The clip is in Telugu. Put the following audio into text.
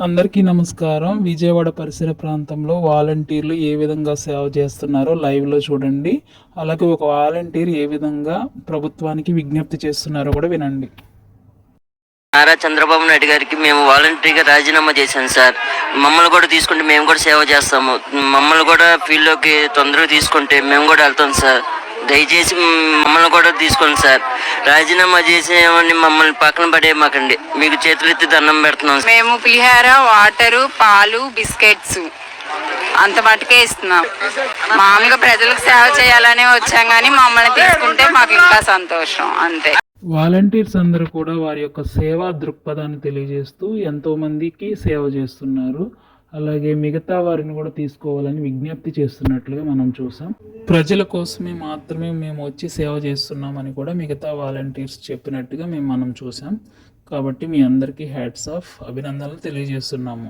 అందరికీ నమస్కారం. విజయవాడ పరిసర ప్రాంతంలో వాలంటీర్లు ఏ విధంగా సేవ చేస్తున్నారో లైవ్లో చూడండి. అలాగే ఒక వాలంటీర్ ఏ విధంగా ప్రభుత్వానికి విజ్ఞప్తి చేస్తున్నారో కూడా వినండి. నారా చంద్రబాబు నాయుడు గారికి మేము వాలంటరీగా రాజీనామా చేశాను సార్. మమ్మల్ని కూడా తీసుకుంటే మేము కూడా సేవ చేస్తాము. మమ్మల్ని కూడా ఫీల్డ్లోకి తొందరగా తీసుకుంటే మేము కూడా వెళ్తాం సార్. దయచేసి మమ్మల్ని కూడా తీసుకోండి సార్. రాజీనామా చేసేమని మమ్మల్ని పక్కన పడేయమాకండి. మీకు చేతులెత్తి దండం పెడుతున్నాం. మేము పులిహార, వాటరు, పాలు, బిస్కెట్స్ అంత మటుకే ఇస్తున్నాం. మామూలుగా ప్రజలకు సేవ చేయాలనే వచ్చాం, కానీ మమ్మల్ని తీసుకుంటే మాకు ఇంకా సంతోషం అంతే. వాలంటీర్స్ అందరూ కూడా వారి యొక్క సేవా దృక్పథాన్ని తెలియజేస్తూ ఎంతో మందికి సేవ చేస్తున్నారు. అలాగే మిగతా వారిని కూడా తీసుకోవాలని విజ్ఞప్తి చేస్తున్నట్లుగా మనం చూసాం. ప్రజల కోసమే మాత్రమే మేము వచ్చి సేవ చేస్తున్నామని కూడా మిగతా వాలంటీర్స్ చెప్పినట్టుగా మనం చూసాం. కాబట్టి మీ అందరికీ హ్యాట్స్ ఆఫ్, అభినందనలు తెలియజేస్తున్నాము.